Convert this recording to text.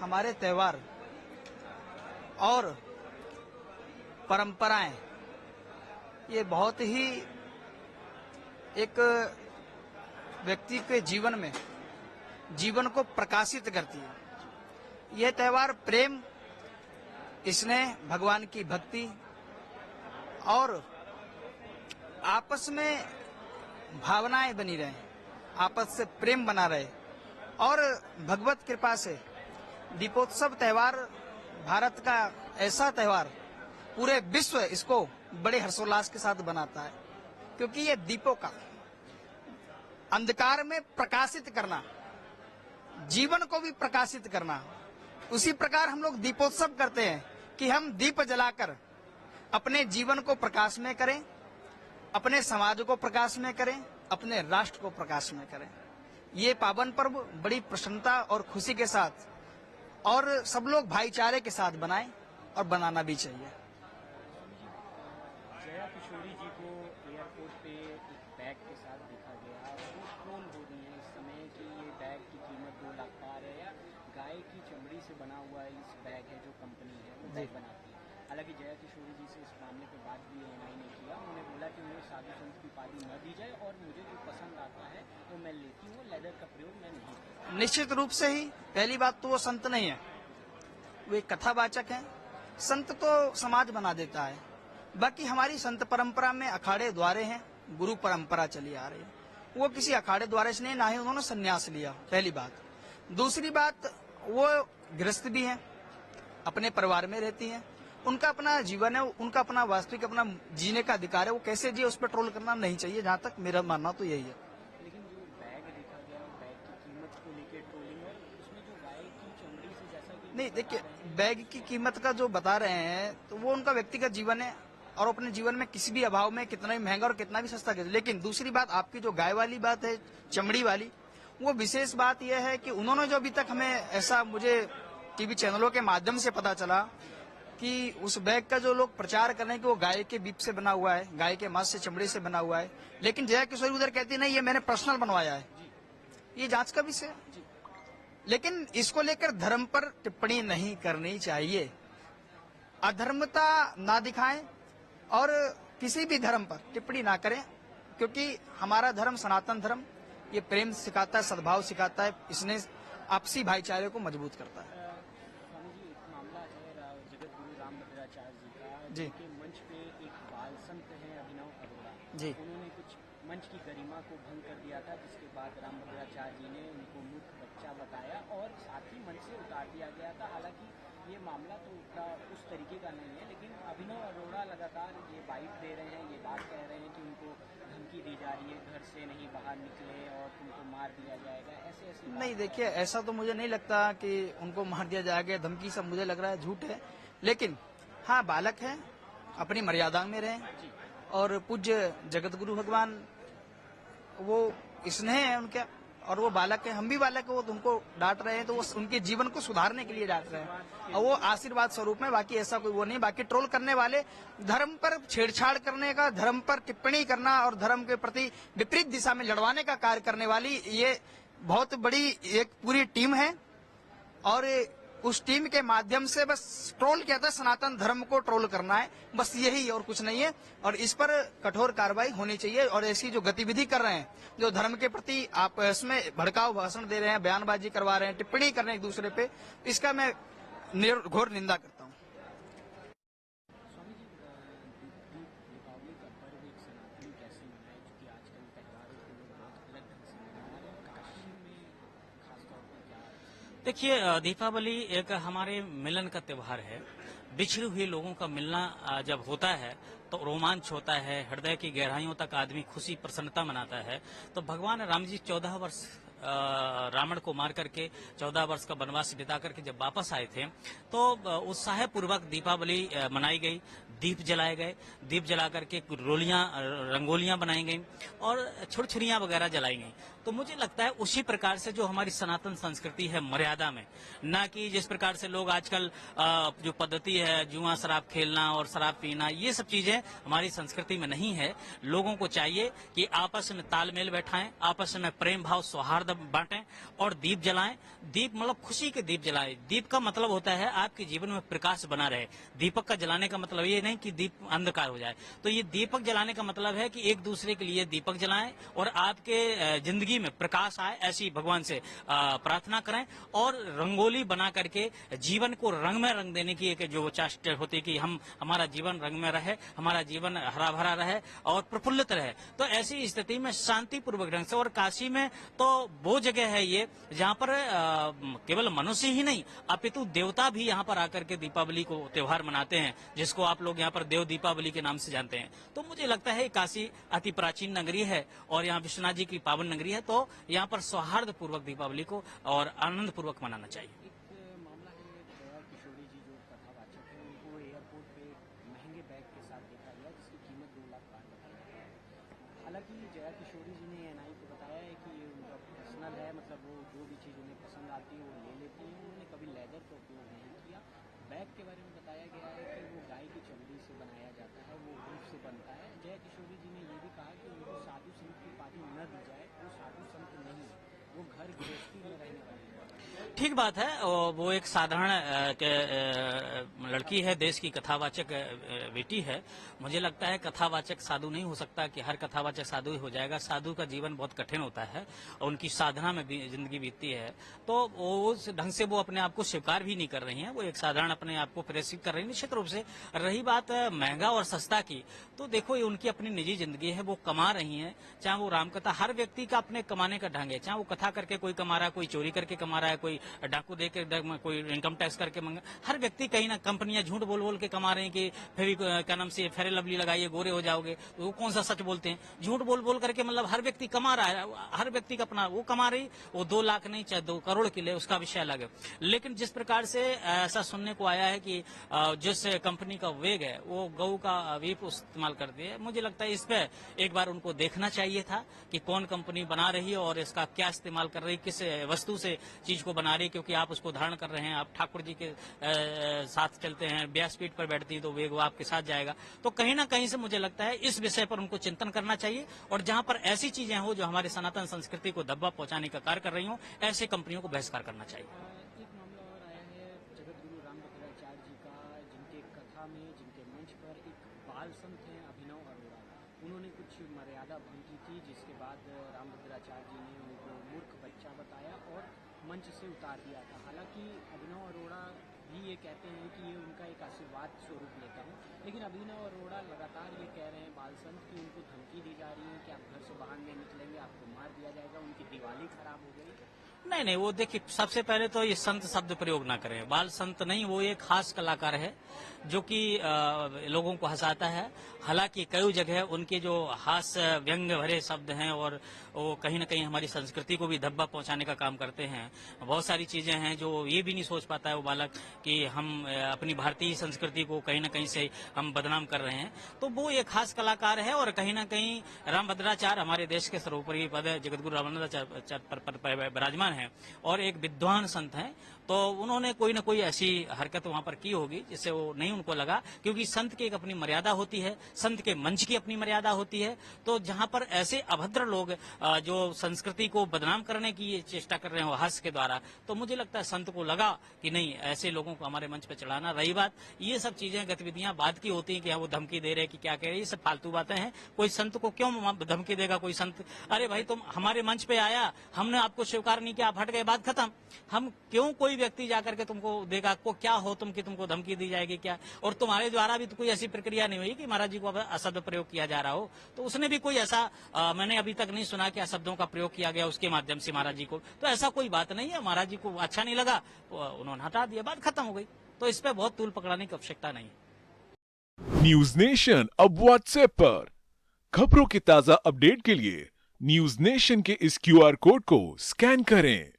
हमारे त्योहार और परंपराएं ये बहुत ही एक व्यक्ति के जीवन में जीवन को प्रकाशित करती है। यह त्योहार प्रेम, स्नेह, भगवान की भक्ति और आपस में भावनाएं बनी रहे, आपस से प्रेम बना रहे और भगवत कृपा से दीपोत्सव त्योहार भारत का ऐसा त्योहार पूरे विश्व इसको बड़े हर्षोल्लास के साथ बनाता है, क्योंकि ये दीपों का अंधकार में प्रकाशित करना, जीवन को भी प्रकाशित करना। उसी प्रकार हम लोग दीपोत्सव करते हैं कि हम दीप जलाकर अपने जीवन को प्रकाश में करें, अपने समाज को प्रकाश में करें, अपने राष्ट्र को प्रकाश में करें। ये पावन पर्व बड़ी प्रसन्नता और खुशी के साथ और सब लोग भाईचारे के साथ बनाएं और बनाना भी चाहिए। जया किशोरी जी को एयरपोर्ट पे एक बैग के साथ देखा गया, वो ट्रोल हो रही है इस समय कि ये बैग की कीमत 2 लाख पार है, या गाय की चमड़ी से बना हुआ इस बैग है जो कंपनी है वो बैग बनाती है। हालांकि जया किशोरी जी से इस मामले पे बात भी एएनआई ने किया, उन्होंने बोला कि मुझे साधु संत की उपाधि न दी जाए और मुझे जो पसंद आता है वो मैं लेती हूँ, लेदर का प्रयोग मैं नहीं करती। निश्चित रूप से ही पहली बात तो वो संत नहीं है, वे कथावाचक हैं। संत तो समाज बना देता है। बाकी हमारी संत परंपरा में अखाड़े द्वारे हैं, गुरु परंपरा चली आ रही है। वो किसी अखाड़े द्वारे से नहीं, ना ही उन्होंने संन्यास लिया, पहली बात। दूसरी बात, वो गृहस्थ भी हैं, अपने परिवार में रहती हैं, उनका अपना जीवन है, उनका अपना वास्तविक अपना जीने का अधिकार है। वो कैसे जिए उस पर ट्रोल करना नहीं चाहिए, जहाँ तक मेरा मानना तो यही है। लेकिन जो बैग देखा गया, बैग की कीमत को लेकर ट्रोलिंग और उसमें जो गाय की चमड़ी से जैसा कि नहीं, देखिए, बैग की कीमत का जो बता रहे हैं तो वो उनका व्यक्तिगत जीवन है और अपने जीवन में किसी भी अभाव में कितना भी महंगा और कितना भी सस्ता कर। लेकिन दूसरी बात, आपकी जो गाय वाली बात है, चमड़ी वाली, वो विशेष बात यह है कि उन्होंने जो अभी तक हमें ऐसा मुझे टीवी चैनलों के माध्यम से पता चला कि उस बैग का जो लोग प्रचार कर रहे हैं कि वो गाय के बीप से बना हुआ है, गाय के मांस से, चमड़ी से बना हुआ है। लेकिन जया किशोरी उधर कहती नहीं, ये मैंने पर्सनल बनवाया है। ये जांच का विषय है। लेकिन इसको लेकर धर्म पर टिप्पणी नहीं करनी चाहिए। अधर्मता ना दिखाएं और किसी भी धर्म पर टिप्पणी ना करें, क्योंकि हमारा धर्म, सनातन धर्म, ये प्रेम सिखाता है, सद्भाव सिखाता है, इसने आपसी भाईचारे को मजबूत करता है। स्वामी जी, एक मामला है जगत गुरु रामभद्राचार्य जी का, जी। जिनके मंच पे एक बाल संत है अभिनव अरोड़ा जी। उन्होंने कुछ मंच की गरिमा को भंग कर दिया था, जिसके बाद रामभद्राचार्य जी ने उनको मूर्ख बच्चा बताया और साथ ही मंच से उतार दिया गया था। हालांकि ये मामला तो उतना उस तरीके का नहीं है, लेकिन अभिनव अरोड़ा लगातार ये बाइट दे रहे हैं, ये बात कह रहे हैं कि उनको धमकी दी जा रही है, घर से नहीं बाहर निकले और तुमको मार दिया जाएगा, ऐसे ऐसे। नहीं, देखिए, ऐसा तो मुझे नहीं लगता कि उनको मार दिया जाएगा, धमकी सब मुझे लग रहा है झूठ है। लेकिन हाँ, बालक है, अपनी मर्यादा में रहें और पूज्य जगत गुरु भगवान वो स्नेह है उनके, और वो बालक है, हम भी बालक है, वो तुमको डांट रहे हैं तो वो उनके जीवन को सुधारने के लिए डांट रहे हैं और वो आशीर्वाद स्वरूप में। बाकी ऐसा कोई वो नहीं। बाकी ट्रोल करने वाले, धर्म पर छेड़छाड़ करने का, धर्म पर टिप्पणी करना और धर्म के प्रति विपरीत दिशा में लड़वाने का कार्य करने वाली ये बहुत बड़ी एक पूरी टीम है और उस टीम के माध्यम से बस ट्रोल किया था, सनातन धर्म को ट्रोल करना है, बस यही और कुछ नहीं है। और इस पर कठोर कार्रवाई होनी चाहिए। और ऐसी जो गतिविधि कर रहे हैं, जो धर्म के प्रति आपस में भड़काऊ भाषण दे रहे हैं, बयानबाजी करवा रहे हैं, टिप्पणी कर रहे हैं एक दूसरे पे, इसका मैं घोर निंदा करता हूँ। स्वामी जी, दीपावली का पर्व एक सनातनी कैसे मनाए, क्योंकि आजकल त्योहारों को लोग बहुत अलग ढंग से मना रहे हैं, और कश्मीर में खासतौर पर क्या? देखिए, दीपावली एक हमारे मिलन का त्योहार है। बिछड़े हुए लोगों का मिलना जब होता है तो रोमांच होता है, हृदय की गहराइयों तक आदमी खुशी प्रसन्नता मनाता है। तो भगवान राम जी 14 वर्ष रावण को मार करके 14 वर्ष का वनवास बिता करके जब वापस आए थे तो उत्साह पूर्वक दीपावली मनाई गई, दीप जलाए गए, दीप जला करके रंगोलियां बनाई गई और छुरछुरियां वगैरह जलाई गई। तो मुझे लगता है उसी प्रकार से जो हमारी सनातन संस्कृति है, मर्यादा में, ना कि जिस प्रकार से लोग आजकल जो पद्धति है जुआ शराब खेलना और शराब पीना, ये सब चीजें हमारी संस्कृति में नहीं है। लोगों को चाहिए कि आपस में तालमेल बैठाएं, आपस में प्रेम भाव सौहार्द बांटें और दीप जलाएं। दीप मतलब खुशी के दीप जलाएं। दीप का मतलब होता है आपके जीवन में प्रकाश बना रहे। दीपक का जलाने का मतलब ये नहीं कि दीप अंधकार हो जाए। तो ये दीपक जलाने का मतलब है कि एक दूसरे के लिए दीपक जलाएं और आपके जिंदगी में प्रकाश आए, ऐसी भगवान से प्रार्थना करें। और रंगोली बना करके जीवन को रंग में रंग देने की एक जो चाष्ट होती है कि हमारा जीवन रंग में रहे, हमारा जीवन हरा भरा रहे और प्रफुल्लित रहे। तो ऐसी स्थिति में शांतिपूर्वक ढंग से, और काशी में तो वो जगह है ये जहाँ पर केवल मनुष्य ही नहीं अपितु देवता भी यहाँ पर आकर के दीपावली को त्योहार मनाते हैं, जिसको आप लोग यहाँ पर देव दीपावली के नाम से जानते हैं। तो मुझे लगता है काशी अति प्राचीन नगरी है और यहाँ विश्वनाथ जी की पावन नगरी है, तो यहाँ पर सौहार्द पूर्वक दीपावली को और आनंद पूर्वक मनाना चाहिए। एक मामला है, जया किशोरी जी जो कथावाचक है, उनको एयरपोर्ट पे महंगे बैग के साथ देखा गया जिसकी कीमत 2 लाख पार बताई गई है। हालांकि जया किशोरी जी ने एनआई को बताया है कि ये उनका पर्सनल है, मतलब वो जो भी चीज़ उन्हें पसंद आती है वो ले लेती है। उन्होंने कभी लेदर का उपयोग नहीं किया। बैग के बारे में बताया गया है कि वो गाय की चमड़ी से बनाया जाता है, वो ऊँट से बनता है। जया किशोरी जी ने ये भी कहा कि उनको साधु संत की उपाधि न दी जाए, वो साधु संत नहीं है, वो घर गृहस्थी में रहने वाले हैं। ठीक बात है। और वो एक साधारण लड़की है, देश की कथावाचक बेटी है। मुझे लगता है कथावाचक साधु नहीं हो सकता कि हर कथावाचक साधु ही हो जाएगा। साधु का जीवन बहुत कठिन होता है और उनकी साधना में जिंदगी बीतती है, तो वो उस ढंग से वो अपने आप को स्वीकार भी नहीं कर रही हैं। वो एक साधारण अपने आप को प्रेषित कर रही है निश्चित रूप से। रही बात महंगा और सस्ता की, तो देखो ये उनकी अपनी निजी जिंदगी है, वो कमा रही हैं। चाहे वो रामकथा, हर व्यक्ति का अपने कमाने का ढंग है। चाहे वो कथा करके कोई कमा रहा है, कोई चोरी करके कमा रहा है, कोई डाकू दे के, कोई इनकम टैक्स करके हर व्यक्ति कहीं ना, कंपनियां झूठ बोल बोल के कमा रहे हैं कि फेवी क्या नाम से फेयर लवली लगाइए गोरे हो जाओगे। तो वो कौन सा सच बोलते हैं? झूठ बोल बोल करके मतलब हर व्यक्ति कमा रहा है, हर व्यक्ति का अपना वो कमा रही। वो 2 लाख नहीं चाहे 2 करोड़ के लिए, उसका विषय अलग है। लेकिन जिस प्रकार से ऐसा सुनने को आया है कि जिस कंपनी का वेग है वो गऊ का वीप इस्तेमाल करती है, मुझे लगता है इस पे एक बार उनको देखना चाहिए था कि कौन कंपनी बना रही है और इसका क्या इस्तेमाल कर रही है, किस वस्तु से चीज को बना रही है। क्योंकि आप उसको धारण कर रहे हैं, आप ठाकुर जी के साथ चलते हैं, व्यासपीठ पर बैठती है तो वेग वो आपके साथ जाएगा। तो कहीं ना कहीं से मुझे लगता है इस विषय पर उनको चिंतन करना चाहिए और जहां पर ऐसी चीजें हो जो हमारे सनातन संस्कृति को धब्बा पहुंचाने का कार्य कर रही हो, ऐसे कंपनियों को बहिष्कार करना चाहिए। एक मामला और आया है जगत गुरु रामभद्राचार्य जी का, जिनके कथा में, जिनके मंच पर एक बाल संत हैं अभिनव अरोड़ा। उन्होंने कुछ मर्यादा भंग की थी, जिसके बाद रामभद्राचार्य जी ने उनको मूर्ख बच्चा बताया और मंच से उतार दिया था। हालांकि अभिनव अरोड़ा भी ये कहते हैं कि ये उनका एक आशीर्वाद स्वरूप लेता हूँ, लेकिन अभिनव अरोड़ा लगातार ये कह रहे हैं बाल संत की उनको धमकी दी जा रही है कि आप घर से बाहर नहीं निकलेंगे, आपको मार दिया जाएगा, उनकी दिवाली खराब हो गई। नहीं नहीं, वो देखिए सबसे पहले तो ये संत शब्द प्रयोग ना करें। बाल संत नहीं, वो एक खास कलाकार है जो कि लोगों को हंसाता है। हालांकि कई जगह उनके जो हास्य व्यंग भरे शब्द हैं और वो कहीं ना कहीं हमारी संस्कृति को भी धब्बा पहुंचाने का काम करते हैं। बहुत सारी चीजें हैं जो ये भी नहीं सोच पाता है वो बालक कि हम अपनी भारतीय संस्कृति को कहीं ना कहीं से हम बदनाम कर रहे हैं। तो वो एक खास कलाकार है और कहीं ना कहीं रामभद्राचार्य हमारे देश के सर्वोपरि पद जगतगुरु रामभद्राचार्य पर विराजमान है और एक विद्वान संत हैं। तो उन्होंने कोई ना कोई ऐसी हरकत वहां पर की होगी जिससे वो नहीं उनको लगा, क्योंकि संत की एक अपनी मर्यादा होती है, संत के मंच की अपनी मर्यादा होती है। तो जहां पर ऐसे अभद्र लोग जो संस्कृति को बदनाम करने की चेष्टा कर रहे हो हास्य के द्वारा, तो मुझे लगता है संत को लगा कि नहीं, ऐसे लोगों को हमारे मंच पर चढ़ाना। रही बात ये सब चीजें गतिविधियां बाद की होती हैं कि वो धमकी दे रहे हैं कि क्या कह रहे हैं, ये सब फालतू बातें हैं। कोई संत को क्यों धमकी देगा कोई संत? अरे भाई तुम हमारे मंच पे आया, हमने आपको स्वीकार नहीं किया, आप हट गए, बात खत्म। हम क्यों कोई व्यक्ति जाकर के तुमको देगा, आपको क्या हो तुम कि तुमको धमकी दी जाएगी क्या? और तुम्हारे द्वारा भी तो कोई ऐसी प्रक्रिया नहीं हुई कि महाराज जी को अशब्द प्रयोग किया जा रहा हो। तो उसने भी कोई ऐसा मैंने अभी तक नहीं सुना कि अशब्दों का प्रयोग किया गया उसके माध्यम से महाराज जी को। तो ऐसा कोई बात नहीं है। महाराज जी को अच्छा नहीं लगा तो उन्होंने हटा दिया, बात खत्म हो गई। तो इस पर बहुत तूल पकड़ाने की आवश्यकता नहीं है। न्यूज नेशन अब व्हाट्सएप पर खबरों की ताजा अपडेट के लिए न्यूज नेशन के इस QR कोड को स्कैन करें